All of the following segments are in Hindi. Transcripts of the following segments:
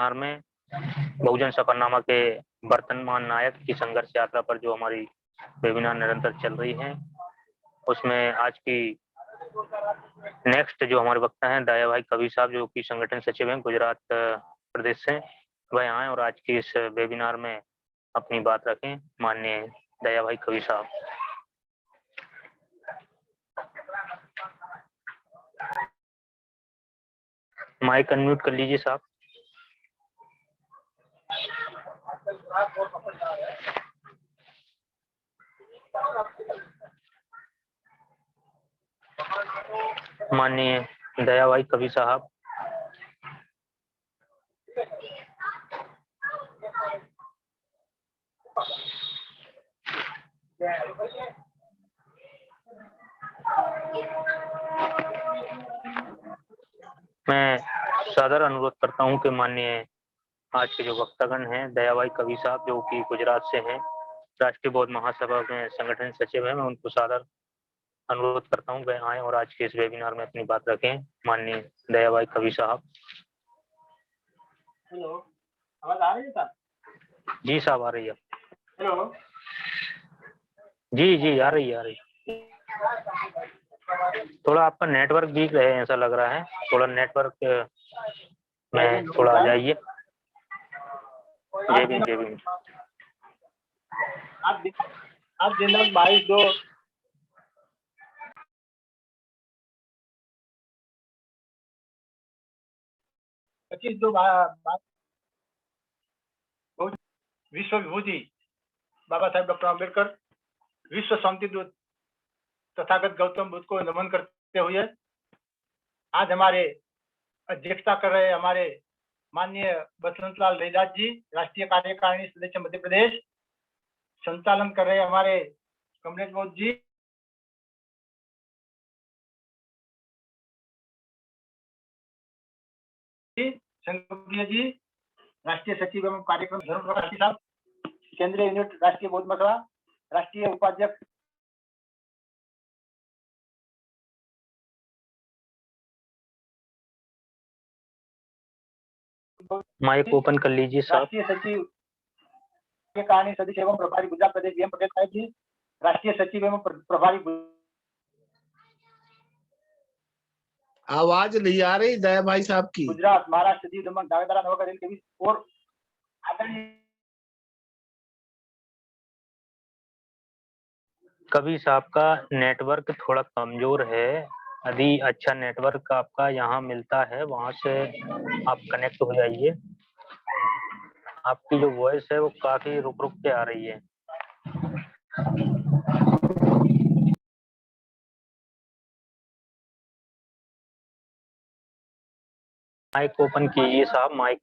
वेबिनार में बहुजन सफरनामा के वर्तमान नायक की संघर्ष यात्रा पर जो हमारी वेबिनार निरंतर चल रही है, उसमें आज की नेक्स्ट जो हमारे वक्ता हैं दया भाई कवि साहब, जो कि संगठन सचिव हैं गुजरात प्रदेश से, वह आए और आज की इस वेबिनार में अपनी बात रखें। माननीय दया भाई कवि साहब। माइक अनम्यूट कर लीजिए साहब। माननीय दया भाई कवि साहब। मैं सादर अनुरोध करता हूं कि माननीय आज के जो वक्तागण हैं दया भाई कवि साहब, जो कि गुजरात से हैं, राष्ट्रीय बौद्ध महासभा में संगठन सचिव हैं, मैं उनको सादर अनुरोध करता हूं वह आए और आज के इस वेबिनार में अपनी बात रखें। माननीय दया भाई कवि साहब। हेलो, आवाज आ रही है साहब? जी साहब, आ रही है। हेलो, जी जी आ रही है। थोड़ा आपका नेटवर्क वीक है ऐसा लग रहा है, थोड़ा नेटवर्क में थोड़ा आ जाइए। जय भीम जय भीम। आप दिनांक 22/2 विश्व विभूति बाबा साहेब डॉक्टर अम्बेडकर, विश्व शांति दूत तथागत गौतम बुद्ध को नमन करते हुए आज हमारे अध्यक्षता कर रहे हमारे माननीय बसंतलाल रैदास जी, राष्ट्रीय कार्यकारिणी सदस्य मध्य प्रदेश, संचालन कर रहे हमारे कमलेश बोध जी, संघीय जी, राष्ट्रीय सचिव एवं कार्यक्रम धर्म प्रकाश साहब, केंद्रीय यूनिट राष्ट्रीय बौद्ध महासभा, राष्ट्रीय उपाध्यक्ष माइक ओपन कर लीजिए साहब। राष्ट्रीय सचिव के कार्यकारिणी सदस्य एवं प्रभारी गुजरात प्रदेश VM पटेल साहब जी, राष्ट्रीय सचिव एवं प्रभारी। आवाज नहीं आ रही दया भाई साहब की। गुजरात, महाराष्ट्र, दीव, दमन, दादरा नगर हवेली के बीच और कवि साहब का नेटवर्क थोड़ा कमजोर है। यदि अच्छा नेटवर्क आपका यहाँ मिलता है वहां से आप कनेक्ट हो जाइए। आपकी जो वॉइस है वो काफी रुक रुक के आ रही है। माइक ओपन कीजिए साहब, माइक।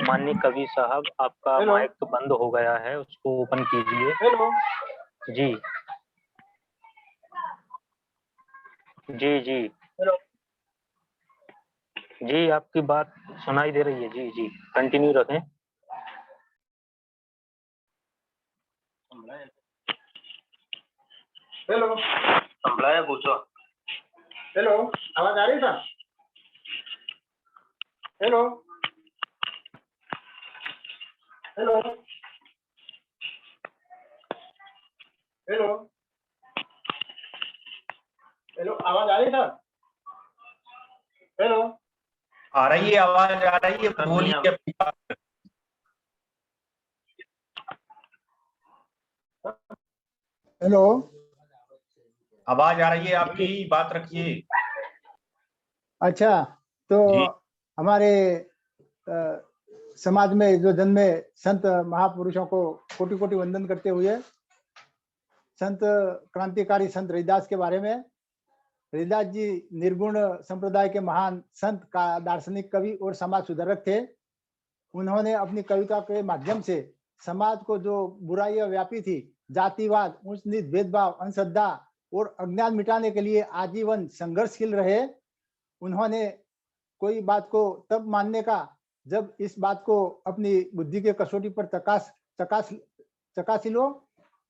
माननीय कवि साहब, आपका माइक तो बंद हो गया है, उसको ओपन कीजिए। हेलो जी जी जी हेलो जी, आपकी बात सुनाई दे रही है। जी जी, कंटिन्यू रखें। हेलो, संभलाया पूछो। हेलो, आवाज आ रही है sir? Hello hello hello hello, आवाज आ रही है सर? हेलो, आ रही है, आवाज आ रही है, बोलिए। हेलो, आवाज आ रही है आपकी, बात रखिए। अच्छा, तो हमारे समाज में जो जन्मे संत महापुरुषों को कोटि कोटि वंदन करते हुए संत क्रांतिकारी संत रैदास के बारे में। रैदास जी निर्गुण संप्रदाय के महान संत का दार्शनिक कवि और समाज सुधारक थे। उन्होंने अपनी कविता के माध्यम से समाज को जो बुराइयां व्यापी थी, जातिवाद, उच्च नीच, भेदभाव, अंधश्रद्धा और अज्ञान मिटाने के लिए आजीवन संघर्षशील रहे। उन्होंने कोई बात को तब मानने का जब इस बात को अपनी बुद्धि के कसौटी पर चकासी लो।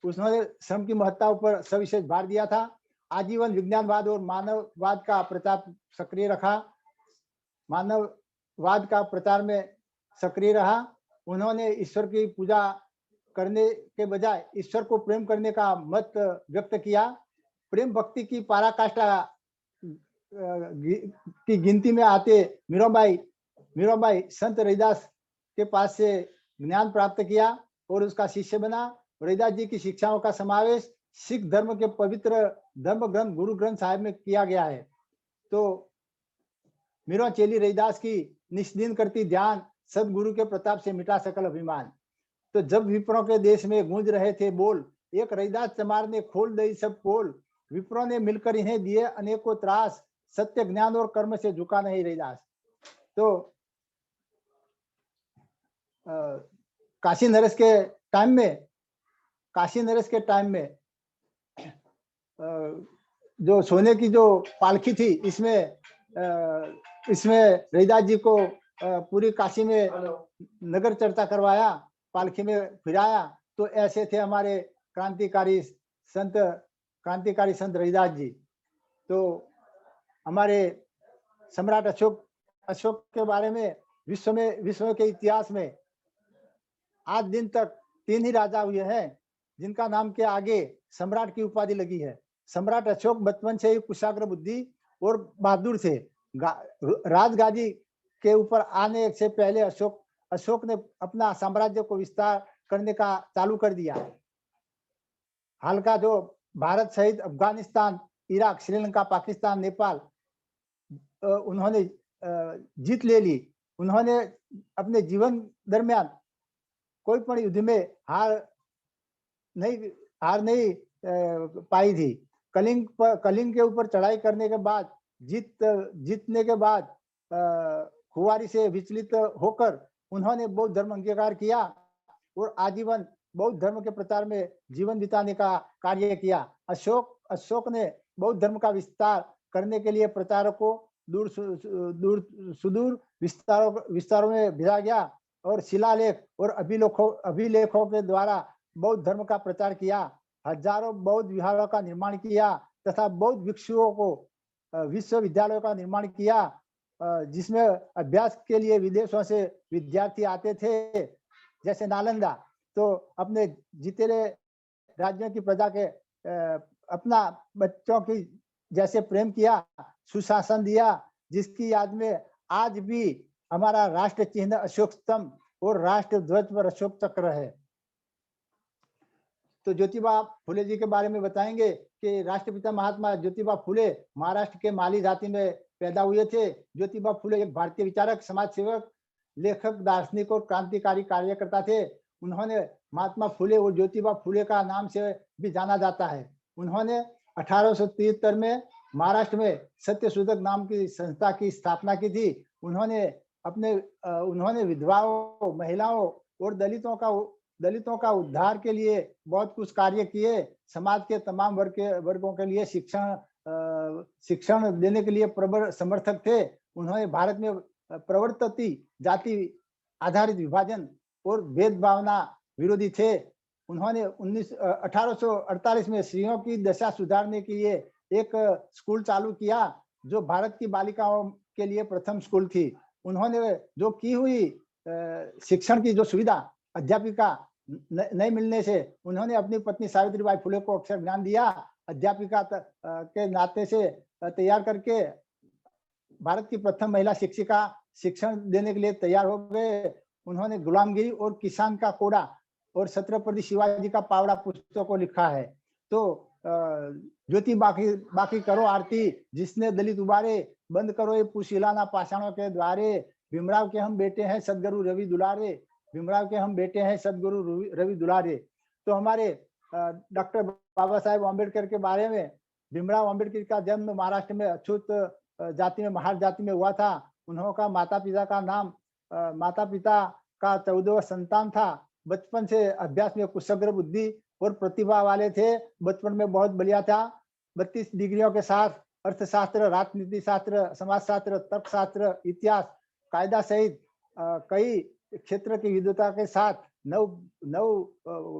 उसने श्रम की महत्ता पर सविशेष भार दिया था। आजीवन विज्ञानवाद और मानववाद का प्रचार सक्रिय रखा, मानववाद का प्रचार में सक्रिय रहा। उन्होंने ईश्वर की पूजा करने के बजाय ईश्वर को प्रेम करने का मत व्यक्त किया। प्रेम भक्ति की पराकाष्ठा की गिनती में आते मीराबाई संत रविदास के पास से ज्ञान प्राप्त किया और उसका शिष्य बना। रविदास जी की शिक्षाओं का समावेश सिख धर्म के पवित्र धर्म ग्रंथ गुरु ग्रंथ साहिब में किया गया है। तो मीरा चेली रविदास की निष्दिन करती ध्यान, सदगुरु के प्रताप से मिटा सकल अभिमान। तो जब विप्रों के देश में गूंज रहे थे बोल, एक रविदास चमार ने खोल दई सब पोल। विप्रों ने मिलकर इन्हें दिए अनेकों त्रास, सत्य ज्ञान और कर्म से झुका नहीं रविदास। तो काशी नरेश के टाइम में जो सोने की जो पालकी थी, इसमें रविदास जी को पूरी काशी में नगर चर्चा करवाया, पालकी में फिराया। तो ऐसे थे हमारे क्रांतिकारी संत रविदास जी। तो हमारे सम्राट अशोक के बारे में विश्व के इतिहास में आज दिन तक 3 ही राजा हुए हैं जिनका नाम के आगे सम्राट की उपाधि लगी है। सम्राट अशोक बचपन से ही कुशाग्र बुद्धि और बहादुर थे। राजगादी के ऊपर आने से पहले अशोक ने अपना साम्राज्य को विस्तार करने का चालू कर दिया। हाल का जो भारत सहित अफगानिस्तान, इराक, श्रीलंका, पाकिस्तान, नेपाल उन्होंने जीत ले ली। उन्होंने अपने जीवन दरमियान कोई पण युद्ध में हार नहीं पाई थी। कलिंग के ऊपर चढ़ाई करने के बाद जीतने के बाद खुआरी से विचलित होकर उन्होंने बौद्ध धर्म अंगीकार किया और आजीवन बौद्ध धर्म के प्रचार में जीवन बिताने का कार्य किया। अशोक ने बौद्ध धर्म का विस्तार करने के लिए प्रचारकों को सुदूर विस्तारों में भेजा गया और शिलालेख और अभिलेखों के द्वारा बौद्ध धर्म का प्रचार किया। हजारों बौद्ध विहारों का निर्माण किया तथा बौद्ध भिक्षुओं को विश्वविद्यालयों का निर्माण किया, जिसमें अभ्यास के लिए विदेशों से विद्यार्थी आते थे, जैसे नालंदा। तो अपने जीतेले राज्यों की प्रजा के अपना बच्चों की जैसे प्रेम किया, सुशासन दिया, जिसकी याद में आज भी हमारा राष्ट्र चिन्ह अशोक स्तंभ और राष्ट्र ध्वज पर अशोक चक्र है। तो ज्योतिबा फुले जी के बारे में बताएंगे कि राष्ट्रपिता महात्मा ज्योतिबा फुले महाराष्ट्र के माली जाति में पैदा हुए थे। ज्योतिबा फुले एक भारतीय विचारक, समाज सेवक, लेखक, दार्शनिक और क्रांतिकारी कार्यकर्ता थे। उन्होंने महात्मा फुले और ज्योतिबा फुले का नाम से भी जाना जाता है। उन्होंने 1873 में महाराष्ट्र में सत्यशोधक नाम की संस्था की स्थापना की थी। उन्होंने विधवाओं, महिलाओं और दलितों का उद्धार के लिए बहुत कुछ कार्य किए। समाज के तमाम वर्गों के लिए शिक्षण देने के लिए प्रबल समर्थक थे। उन्होंने भारत में प्रवर्तती जाति आधारित विभाजन और भेदभावना विरोधी थे। उन्होंने 1848 में स्त्रियों की दशा सुधारने के लिए एक स्कूल चालू किया, जो भारत की बालिकाओं के लिए प्रथम स्कूल थी। उन्होंने जो की हुई शिक्षण की जो सुविधा अध्यापिका नहीं मिलने से उन्होंने अपनी पत्नी सावित्रीबाई फुले को अक्षर ज्ञान दिया। अध्यापिका के नाते से तैयार करके भारत की प्रथम महिला शिक्षिका शिक्षण देने के लिए तैयार हो गए। उन्होंने गुलामगिरी और किसान का कोड़ा और छत्रपति शिवाजी का पावड़ा पुस्तकों को लिखा है। तो ज्योति बाकी करो आरती, जिसने दलित उबारे, बंद करो ये पुशिलाना पाषाणों के द्वारे। भीमराव के हम बेटे हैं सदगुरु रवि दुलारे, भीमराव के हम बेटे हैं सदगुरु रवि दुलारे। तो हमारे डॉक्टर बाबा साहेब अम्बेडकर के बारे में, भीमराव अम्बेडकर का जन्म महाराष्ट्र में अछूत जाति में, महार जाति में हुआ था। उन्होंने माता पिता का 14वां संतान था। बचपन से अभ्यास में कुशाग्र बुद्धि और प्रतिभा वाले थे। बचपन में बहुत बलिया था। 32 डिग्रियों के साथ अर्थशास्त्र, राजनीति शास्त्र, समाजशास्त्र, तर्कशास्त्र, इतिहास, कायदा सहित कई क्षेत्र की विद्वता के साथ नव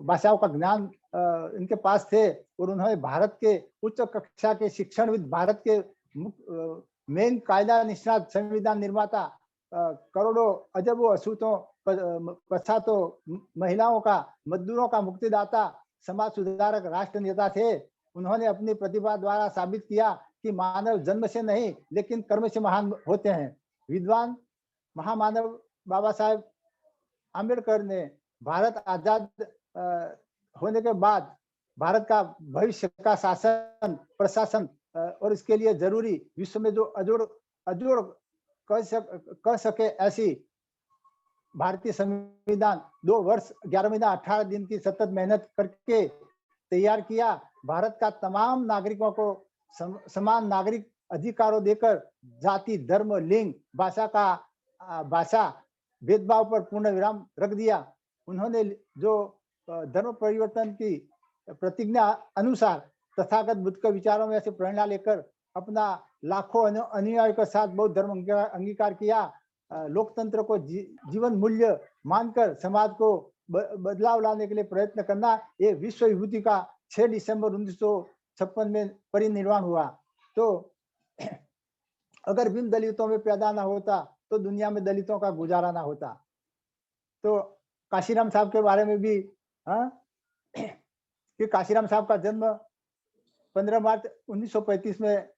भाषाओं का ज्ञान इनके पास थे और उन्होंने भारत के उच्च कक्षा के शिक्षणविद, भारत के मेन कायदा निष्णात, संविधान निर्माता, करोड़ों अजबों अछूतों पछातों महिलाओं का, मजदूरों का मुक्तिदाता, समाज सुधारक, राष्ट्र नेता थे। उन्होंने अपनी प्रतिभा द्वारा साबित किया कि मानव जन्म से नहीं लेकिन कर्म से महान होते हैं। विद्वान महामानव बाबा साहेब आम्बेडकर ने भारत आजाद होने के बाद भारत का भविष्य का शासन प्रशासन और इसके लिए जरूरी विश्व में जो अजोड़ कह सके ऐसी भारतीय संविधान 2 वर्ष 11 महीना 18 दिन की सतत मेहनत करके तैयार किया। भारत का तमाम नागरिकों को समान नागरिक अधिकारों देकर जाति, धर्म, लिंग, भाषा भेदभाव पर पूर्ण विराम रख दिया। उन्होंने जो धर्म परिवर्तन की प्रतिज्ञा अनुसार तथागत बुद्ध के विचारों में से प्रेरणा लेकर अपना लाखों अनुयायियों के साथ बौद्ध धर्म अंगीकार किया। लोकतंत्र को जीवन मूल्य मानकर समाज को बदलाव लाने के लिए प्रयत्न करना, ये विश्व विभूति का 6 दिसंबर 1956 में परिनिर्वाण हुआ। तो अगर भीम दलितों में पैदा ना होता तो दुनिया में दलितों का गुजारा ना होता। तो काशीराम साहब के बारे में भी कि काशीराम साहब का जन्म 15 मार्च 1935 में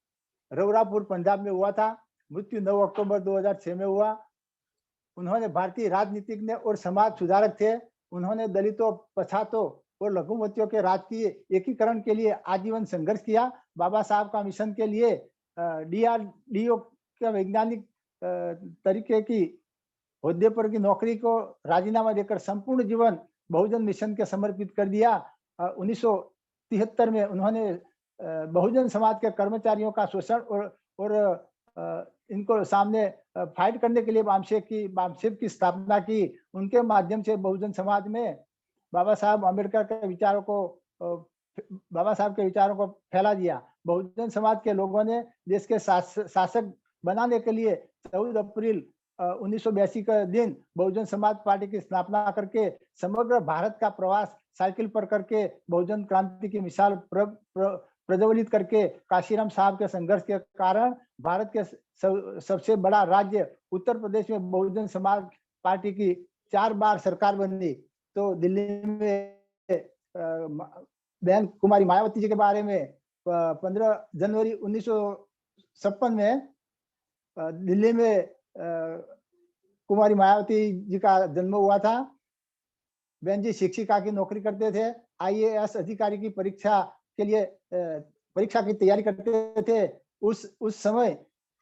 रवरापुर पंजाब में हुआ था। मृत्यु 9 अक्टूबर 2006 में हुआ। उन्होंने भारतीय राजनीतिज्ञ और समाज सुधारक थे। उन्होंने दलितों, पछातों और लघुमतियों के राजकीय एकीकरण के लिए आजीवन संघर्ष किया। बाबा साहब का मिशन के लिए DRDO के वैज्ञानिक तरीके की ओहदे पर की नौकरी को राजीनामा देकर संपूर्ण जीवन बहुजन मिशन के समर्पित कर दिया। 1973 में उन्होंने बहुजन समाज के कर्मचारियों का शोषण और इनको सामने फाइट करने के लिए बामसेप की स्थापना की। उनके माध्यम से बहुजन समाज में बाबा साहब अम्बेडकर के विचारों को फैला दिया। बहुजन समाज के लोगों ने देश के शासक बनाने के लिए 14 अप्रैल 1982 का दिन बहुजन समाज पार्टी की स्थापना करके समग्र भारत का प्रवास साइकिल पर करके बहुजन क्रांति की मिसाल प्रज्वलित करके काशीराम साहब के संघर्ष के कारण भारत के सबसे बड़ा राज्य उत्तर प्रदेश में बहुजन समाज पार्टी की 4 बार सरकार बनी। तो दिल्ली में बहन कुमारी मायावती जी के बारे में 15 जनवरी 1956 में दिल्ली में कुमारी मायावती जी का जन्म हुआ था। बहन जी शिक्षिका की नौकरी करते थे। IAS अधिकारी की परीक्षा के लिए परीक्षा की तैयारी करते थे। उस समय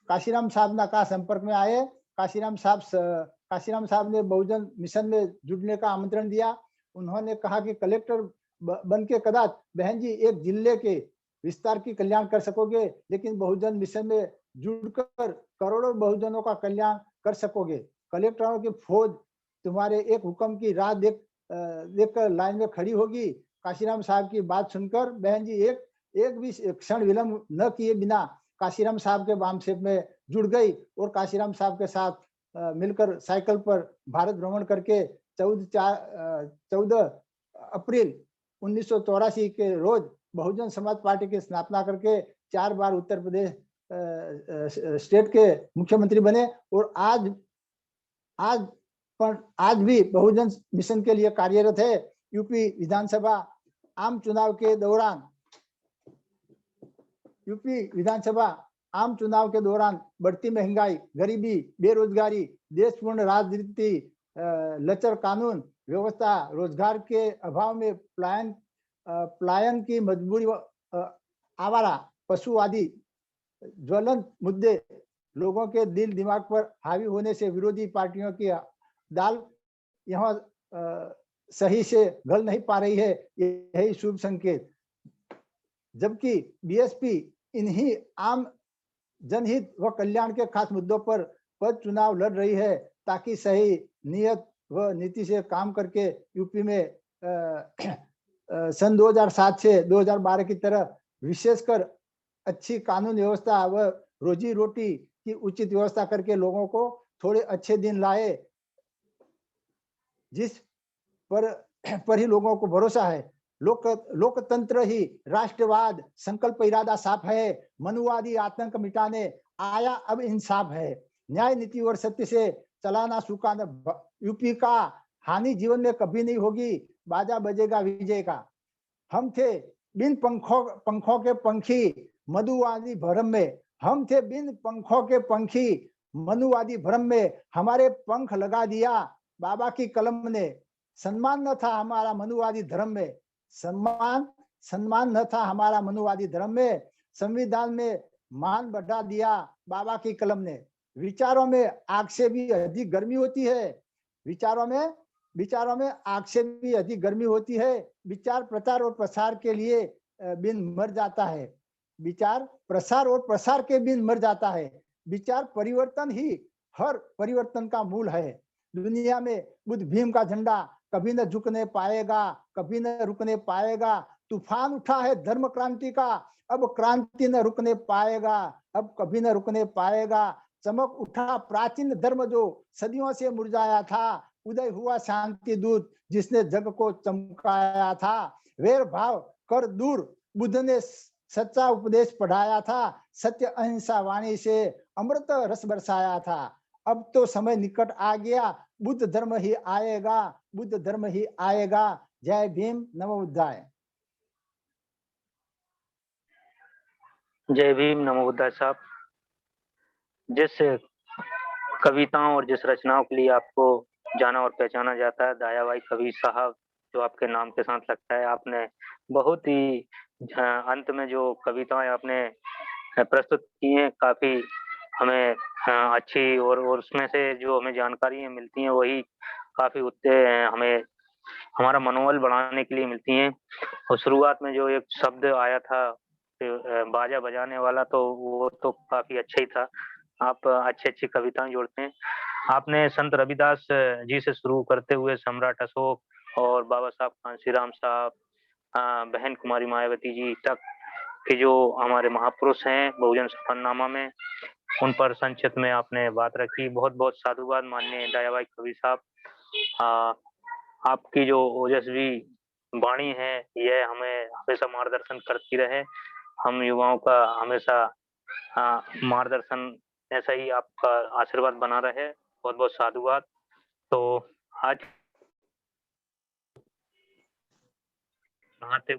काशीराम साहब ना का संपर्क में आए। काशीराम साहब ने बहुजन मिशन में जुड़ने का आमंत्रण दिया। उन्होंने कहा कि कलेक्टर बन के कदाच बहन जी एक जिले के विस्तार की कल्याण कर सकोगे, लेकिन बहुजन मिशन में जुड़कर करोड़ों बहुजनों का कल्याण कर सकोगे। कलेक्टरों की फौज तुम्हारे एक हुक्म की राह देखकर लाइन में खड़ी होगी। काशीराम साहब की बात सुनकर बहन जी एक भी क्षण विलंब न किए बिना काशीराम साहब के बामसेप में जुड़ गई और काशीराम साहब के साथ मिलकर साइकिल पर भारत भ्रमण करके 14 अप्रैल 1984 के रोज बहुजन समाज पार्टी की स्थापना करके 4 बार उत्तर प्रदेश स्टेट के मुख्यमंत्री बने और आज भी बहुजन मिशन के लिए कार्यरत है। यूपी विधानसभा आम चुनाव के दौरान बढ़ती महंगाई, गरीबी, बेरोजगारी, देशपूर्ण राजनीति, लचर कानून व्यवस्था, रोजगार के अभाव में पलायन की मजबूरी, आवारा पशु आदि ज्वलंत मुद्दे लोगों के दिल दिमाग पर हावी होने से विरोधी पार्टियों की दाल यहाँ सही से गल नहीं पा रही है। यही शुभ संकेत। जबकि BSP इन्हीं आम जनहित व कल्याण के खास मुद्दों पर पद चुनाव लड़ रही है, ताकि सही नियत व नीति से काम करके यूपी में सन 2007 से 2012 की तरह विशेषकर अच्छी कानून व्यवस्था व रोजी रोटी की उचित व्यवस्था करके लोगों को थोड़े अच्छे दिन लाए, जिस पर ही लोगों को भरोसा है। लोकतंत्र ही राष्ट्रवाद संकल्प इरादा साफ है, मनुवादी आतंक मिटाने आया अब इंसाफ है। न्याय नीति और सत्य से चलाना सुखाना यूपी का, हानि जीवन में कभी नहीं होगी, बाजा बजेगा विजय का। हम थे बिन पंखों के पंखी मधुवादी भ्रम में, हम थे बिन पंखों के पंखी मनुवादी भ्रम में, हमारे पंख लगा दिया बाबा की कलम ने। सम्मान न था हमारा मनुवादी धर्म में, सम्मान न था हमारा मनुवादी धर्म में, संविधान में मान बढ़ा दिया बाबा की कलम ने। विचारों में आग से भी अधिक गर्मी होती है, विचारों में आग से भी अधिक गर्मी होती है। विचार प्रचार और प्रसार के लिए बिन मर जाता है, विचार प्रसार और प्रसार के बिन मर जाता है। विचार परिवर्तन ही हर परिवर्तन का मूल है। दुनिया में बुद्ध भीम का झंडा कभी न झुकने पाएगा, कभी न रुकने पाएगा। तूफान उठा है धर्म क्रांति का, अब क्रांति न रुकने पाएगा, अब कभी न रुकने पाएगा। चमक उठा प्राचीन धर्म जो सदियों से मुरझाया था, उदय हुआ शांति दूत जिसने जग को चमकाया था। वेर भाव कर दूर बुद्ध ने सच्चा उपदेश पढ़ाया था, सत्य अहिंसा वाणी से अमृत रस बरसाया था। अब तो समय निकट आ गया, बुद्ध धर्म ही आएगा, बुद्ध धर्म ही आएगा। जय भीम, नमो बुद्धाय। जय भीम, नमो बुद्धाय साहब। जिस कविताओं और जिस रचनाओं के लिए आपको जाना और पहचाना जाता है, दयाभाई कबीर साहब जो आपके नाम के साथ लगता है, आपने बहुत ही अंत में जो कविताएं आपने प्रस्तुत की हैं, काफी हमें अच्छी और उसमें से जो हमें जानकारियां मिलती हैं वही काफी हमें हमारा मनोबल बढ़ाने के लिए मिलती हैं। और शुरुआत में जो एक शब्द आया था बाजा बजाने वाला, तो वो तो काफी अच्छा ही था। आप अच्छी कविताएं जोड़ते हैं। आपने संत रविदास जी से शुरू करते हुए सम्राट अशोक और बाबा साहब कांशीराम साहब, बहन कुमारी मायावती जी तक के जो हमारे महापुरुष हैं बहुजन सफरनामा में, उन पर संक्षिप्त में आपने बात रखी। बहुत बहुत साधुवाद माननीय दयाभाई कबीर साहब। आपकी जो ओजस्वी वाणी है यह हमें हमेशा मार्गदर्शन करती रहे। हम युवाओं का हमेशा मार्गदर्शन ऐसा ही आपका आशीर्वाद बना रहे। बहुत बहुत साधुवाद। तो आज नहाते